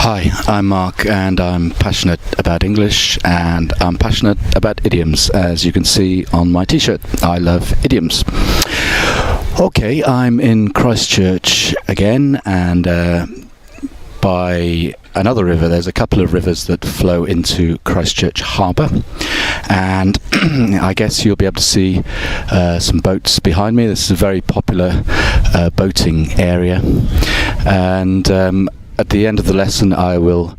Hi, I'm Mark, and I'm passionate about English, and I'm passionate about idioms, as you can see on my t-shirt. I love idioms. Okay, I'm in Christchurch again, and by another river. There's a couple of rivers that flow into Christchurch Harbour, and I guess you'll be able to see some boats behind me. This is a very popular boating area, and at the end of the lesson I will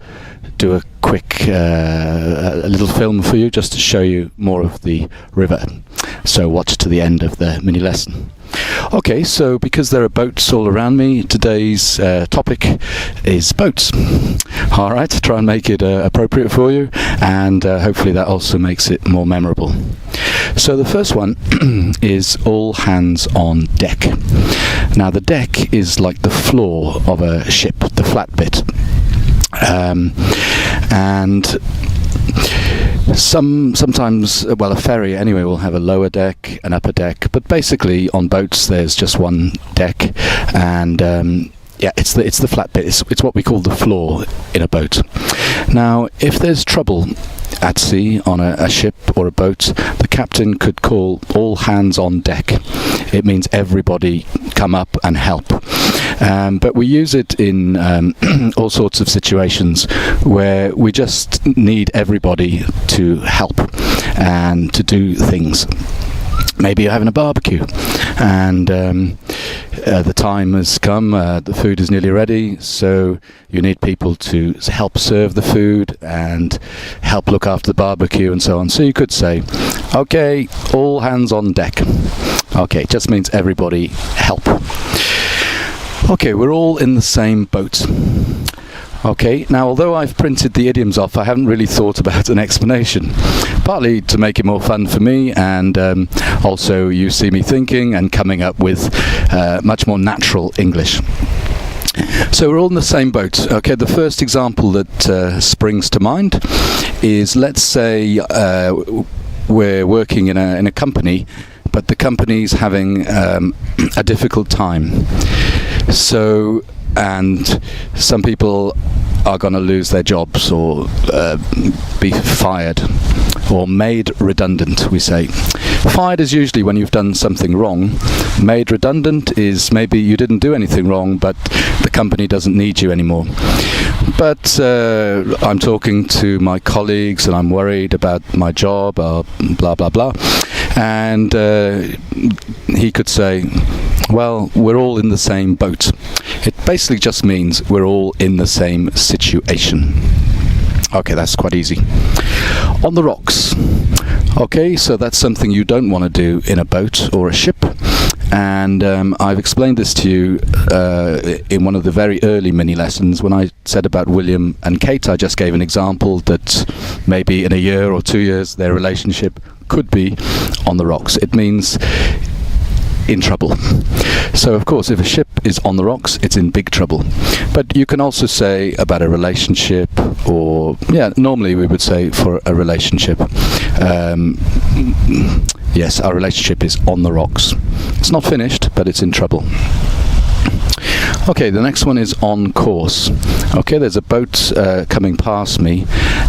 do a quick a little film for you just to show you more of the river. So watch to the end of the mini lesson. Okay, so because there are boats all around me, today's topic is boats. Alright, try and make it appropriate for you, and hopefully that also makes it more memorable. So the first one is all hands on deck. Now the deck is like the floor of a ship, the flat bit. And sometimes, well, a ferry anyway will have a lower deck, an upper deck, but basically on boats there's just one deck, and yeah, it's the flat bit. It's what we call the floor in a boat. Now, if there's trouble at sea on a ship or a boat, the captain could call all hands on deck. It means everybody come up and help. But we use it in all sorts of situations where we just need everybody to help and to do things. Maybe you're having a barbecue, and the time has come, the food is nearly ready, so you need people to help serve the food and help look after the barbecue and so on. So you could say, okay, all hands on deck. Okay, it just means everybody help. Okay, we're all in the same boat. Okay, now although I've printed the idioms off, I haven't really thought about an explanation. Partly to make it more fun for me, and also you see me thinking and coming up with much more natural English. So we're all in the same boat. Okay, the first example that springs to mind is, let's say we're working in a company, but the company's having a difficult time. So, and some people are going to lose their jobs or be fired or made redundant, we say. Fired is usually when you've done something wrong. Made redundant is maybe you didn't do anything wrong, but the company doesn't need you anymore. But I'm talking to my colleagues and I'm worried about my job, or blah blah blah, and he could say, well, we're all in the same boat. It basically just means we're all in the same situation. Okay, that's quite easy. On the rocks. Okay, so that's something you don't want to do in a boat or a ship. And I've explained this to you in one of the very early mini lessons when I said about William and Kate. I just gave an example that maybe in a year or 2 years their relationship could be on the rocks. It means in trouble. So of course if a ship is on the rocks, it's in big trouble. But you can also say about a relationship, or yeah, normally we would say for a relationship, yes, our relationship is on the rocks. It's not finished, but it's in trouble. Okay, the next one is on course. Okay, there's a boat coming past me,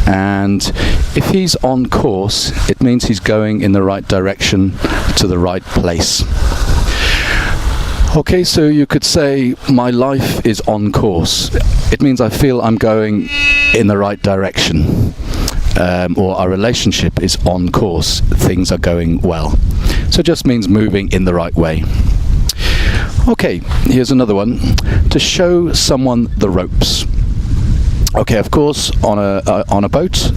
and if he's on course, it means he's going in the right direction to the right place. Okay, so you could say my life is on course. It means I feel I'm going in the right direction. Or our relationship is on course. Things are going well. So it just means moving in the right way. Okay, here's another one. To show someone the ropes. Okay, of course, on a boat,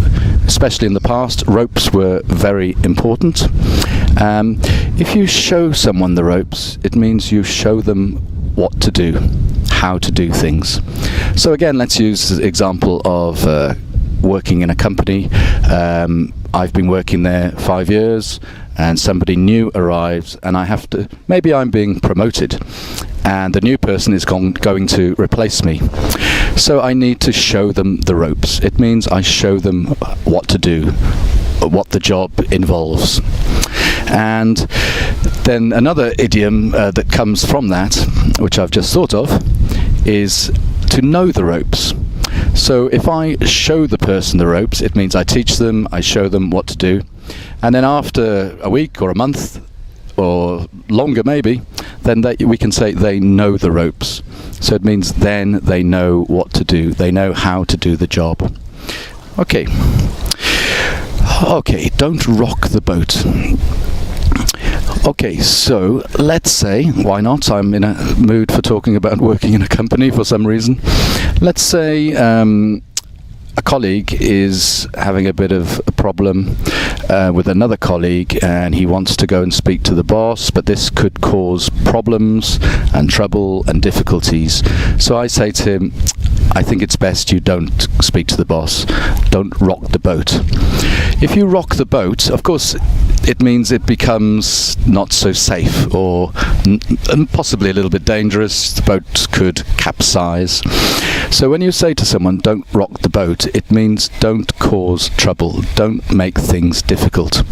especially in the past, ropes were very important. If you show someone the ropes, it means you show them what to do, how to do things. So again, let's use the example of working in a company. I've been working there 5 years, and somebody new arrives, and I have to, maybe I'm being promoted, and the new person is going to replace me. So I need to show them the ropes. It means I show them what to do, what the job involves. And then another idiom that comes from that, which I've just thought of, is to know the ropes. So if I show the person the ropes, it means I teach them, I show them what to do, and then after a week or a month or longer maybe, then we can say they know the ropes. So it means then they know what to do, they know how to do the job. Okay, don't rock the boat. Okay, so let's say, why not? I'm in a mood for talking about working in a company for some reason. Let's say a colleague is having a bit of a problem with another colleague, and he wants to go and speak to the boss, but this could cause problems and trouble and difficulties. So I say to him, I think it's best you don't speak to the boss. Don't rock the boat. If you rock the boat, of course, it means it becomes not so safe, or possibly a little bit dangerous. The boat could capsize. So when you say to someone, don't rock the boat, it means don't cause trouble, don't make things difficult.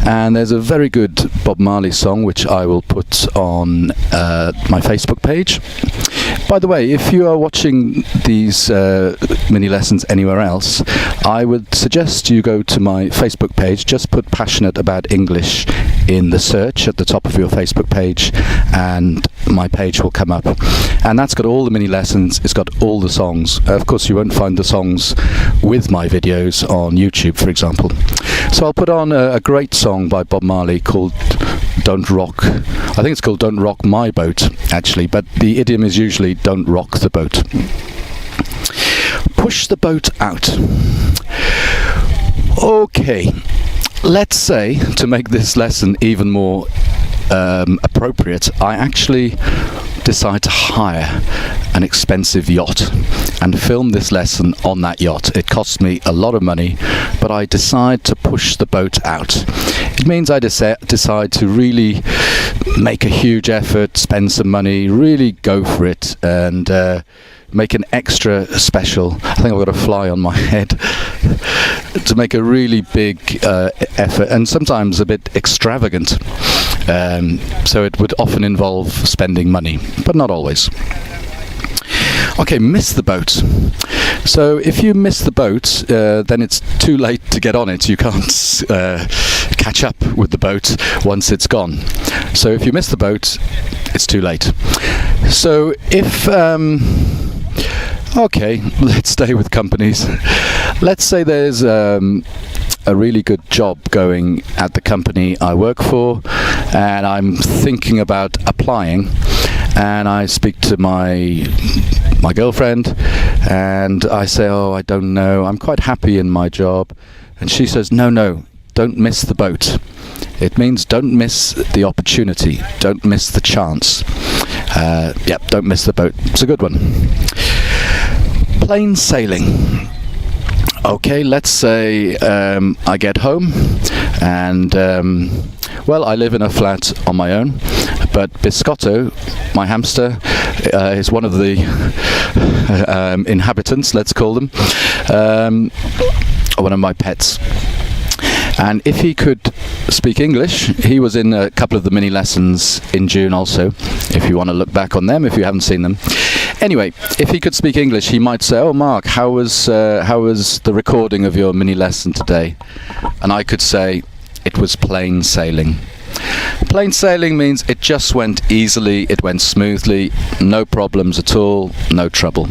And there's a very good Bob Marley song which I will put on my Facebook page. By the way, if you are watching these mini lessons anywhere else, I would suggest you go to my Facebook page, just put Passionate About English in the search at the top of your Facebook page, and my page will come up. And that's got all the mini lessons, it's got all the songs. Of course you won't find the songs with my videos on YouTube, for example. So I'll put on a great song by Bob Marley called Don't Rock. I think it's called Don't Rock My Boat, actually, but the idiom is usually don't rock the boat. Push the boat out. Okay, let's say, to make this lesson even more appropriate, I actually decide to hire an expensive yacht and film this lesson on that yacht. It costs me a lot of money, but I decide to push the boat out. It means I decide to really make a huge effort, spend some money, really go for it, and make an extra special, I think I've got a fly on my head, to make a really big effort, and sometimes a bit extravagant. So it would often involve spending money, but not always. Okay, miss the boat. So if you miss the boat, then it's too late to get on it. You can't catch up with the boat once it's gone. So if you miss the boat, it's too late. So if okay, let's stay with companies. Let's say there's a really good job going at the company I work for, and I'm thinking about applying, and I speak to my girlfriend, and I say, oh, I don't know, I'm quite happy in my job, and she says, no, don't miss the boat. It means don't miss the opportunity, don't miss the chance. Don't miss the boat. It's a good one. Plain sailing. Okay, let's say I get home, and well, I live in a flat on my own, but Biscotto, my hamster, is one of the inhabitants, let's call them, one of my pets. And if he could speak English, he was in a couple of the mini lessons in June also, if you want to look back on them, if you haven't seen them. Anyway, if he could speak English, he might say, oh, Mark, how was the recording of your mini lesson today? And I could say, it was plain sailing. Plain sailing means it just went easily, it went smoothly, no problems at all, no trouble.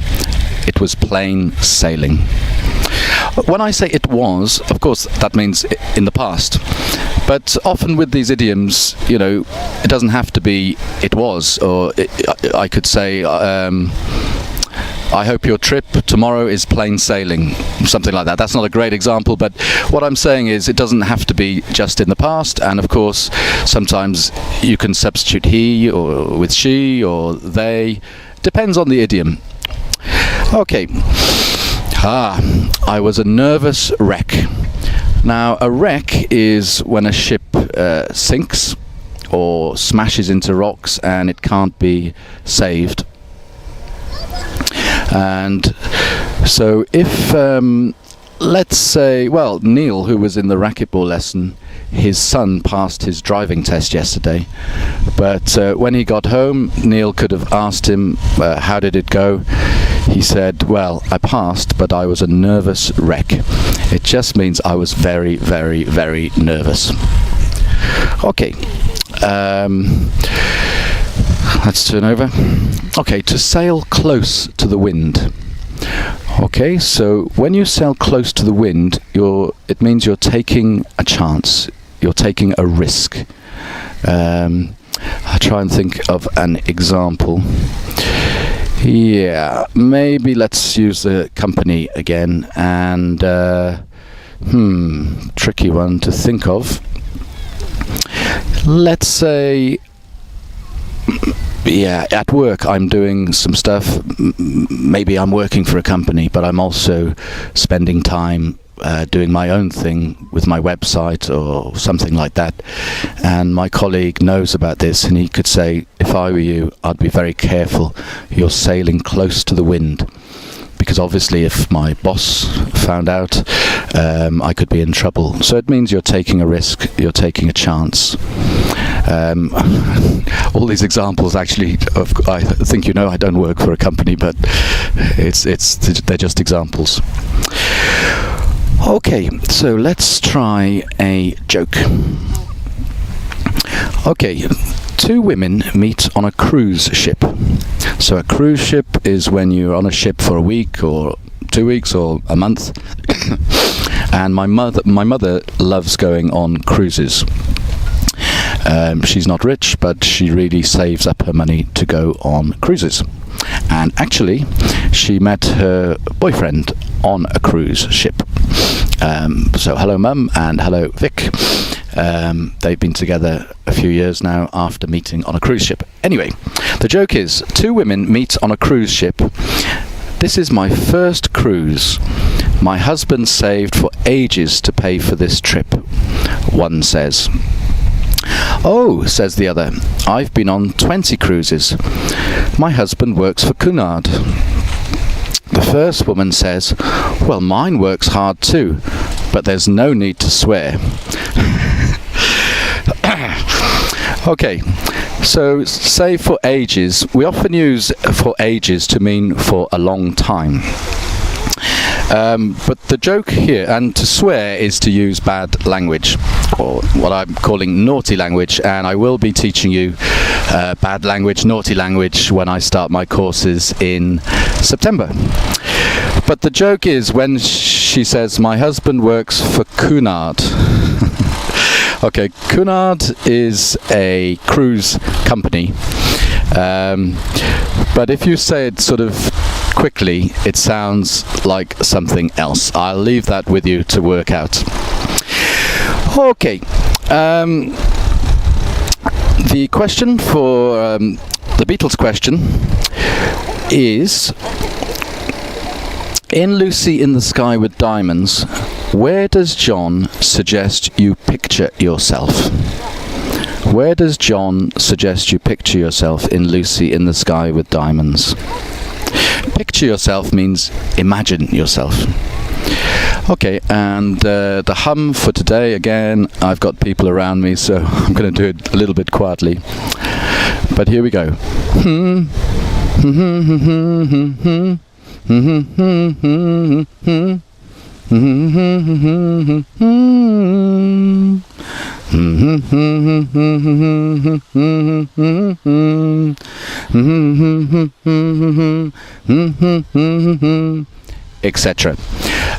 It was plain sailing. When I say it was, of course, that means in the past. But often with these idioms, you know, it doesn't have to be it was, or I could say, I hope your trip tomorrow is plain sailing, something like that. That's not a great example, but what I'm saying is it doesn't have to be just in the past, and of course, sometimes you can substitute he or with she or they. Depends on the idiom. Okay. I was a nervous wreck. Now, a wreck is when a ship sinks or smashes into rocks and it can't be saved. And so if, let's say, well, Neil, who was in the racquetball lesson, his son passed his driving test yesterday, but when he got home, Neil could have asked him, how did it go? He said, well, I passed, but I was a nervous wreck. It just means I was very, very, very nervous. Okay. Let's turn over. Okay, to sail close to the wind. Okay, so when you sail close to the wind, it means you're taking a chance. You're taking a risk. I'll try and think of an example. Yeah, maybe let's use the company again. And tricky one to think of. Let's say, yeah, at work I'm doing some stuff. Maybe I'm working for a company, but I'm also spending time doing my own thing with my website or something like that. And my colleague knows about this, and he could say, if I were you, I'd be very careful. You're sailing close to the wind. Because obviously if my boss found out, I could be in trouble. So it means you're taking a risk, you're taking a chance. All these examples, actually, I think you know I don't work for a company, but they're just examples. Okay, so let's try a joke. Okay, two women meet on a cruise ship. So a cruise ship is when you're on a ship for a week or 2 weeks or a month. And my mother loves going on cruises. She's not rich, but she really saves up her money to go on cruises. And actually, she met her boyfriend on a cruise ship. So hello Mum and hello Vic. They've been together a few years now after meeting on a cruise ship. Anyway, the joke is, two women meet on a cruise ship. This is my first cruise. My husband saved for ages to pay for this trip, one says. Oh, says the other, I've been on 20 cruises. My husband works for Cunard. The first woman says, well, mine works hard too, but there's no need to swear. Okay, so say for ages, we often use for ages to mean for a long time. But the joke here, and to swear, is to use bad language, or what I'm calling naughty language, and I will be teaching you bad language, naughty language, when I start my courses in September. But the joke is when she says, my husband works for Cunard. Okay, Cunard is a cruise company, but if you say it sort of quickly, it sounds like something else. I'll leave that with you to work out. Okay, the question for the Beatles question is, in Lucy in the Sky with Diamonds, where does John suggest you picture yourself? Where does John suggest you picture yourself in Lucy in the Sky with Diamonds? Picture yourself means imagine yourself. Okay, and the hum for today, again, I've got people around me, so I'm going to do it a little bit quietly. But here we go. Etc.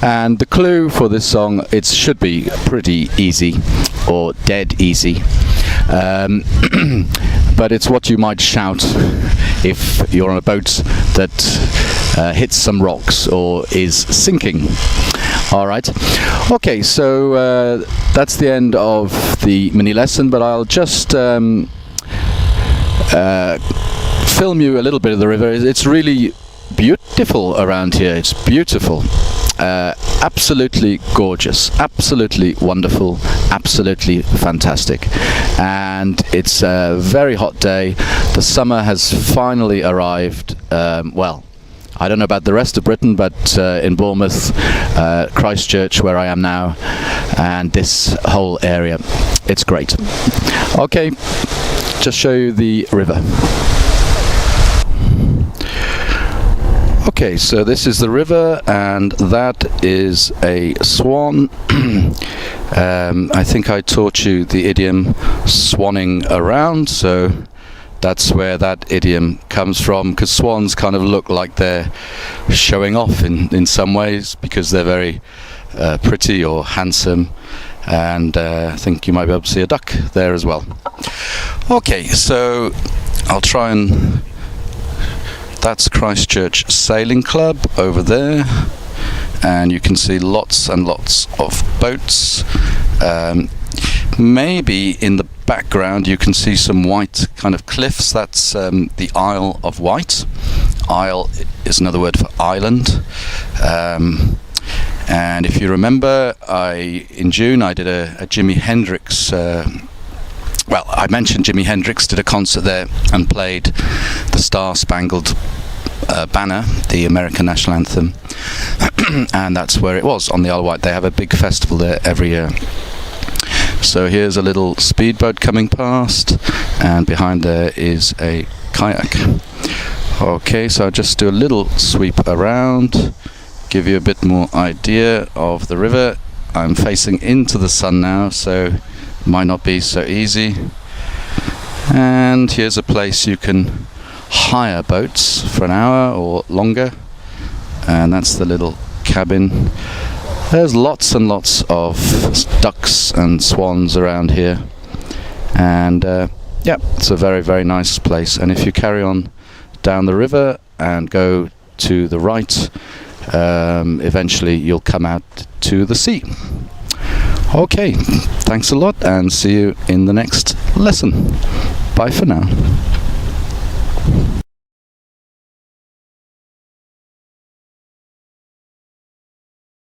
And the clue for this song, it should be pretty easy, or dead easy. But it's what you might shout if you're on a boat that hits some rocks or is sinking. All right. Okay, so that's the end of the mini lesson, but I'll just film you a little bit of the river. It's really beautiful around here. It's beautiful. Absolutely gorgeous, absolutely wonderful, absolutely fantastic. And it's a very hot day. The summer has finally arrived. Well, I don't know about the rest of Britain, but in Bournemouth, Christchurch, where I am now, and this whole area, it's great. Okay, just show you the river. Okay, so this is the river, and that is a swan. I think I taught you the idiom swanning around, so that's where that idiom comes from, because swans kind of look like they're showing off in some ways, because they're very pretty or handsome, and I think you might be able to see a duck there as well. Okay, so I'll try and... That's Christchurch Sailing Club over there, and you can see lots and lots of boats. Maybe in the background you can see some white kind of cliffs. That's the Isle of Wight. Isle is another word for island. And if you remember, in June I did a Jimi Hendrix well, I mentioned Jimi Hendrix did a concert there and played the Star Spangled Banner, the American national anthem, and that's where it was, on the Isle of Wight. They have a big festival there every year. So here's a little speedboat coming past, and behind there is a kayak. Okay, so I'll just do a little sweep around, give you a bit more idea of the river. I'm facing into the sun now, so might not be so easy. And here's a place you can hire boats for an hour or longer, and that's the little cabin. There's lots and lots of ducks and swans around here, and yeah, it's a very, very nice place. And if you carry on down the river and go to the right, eventually you'll come out to the sea. Okay, thanks a lot, and see you in the next lesson. Bye for now.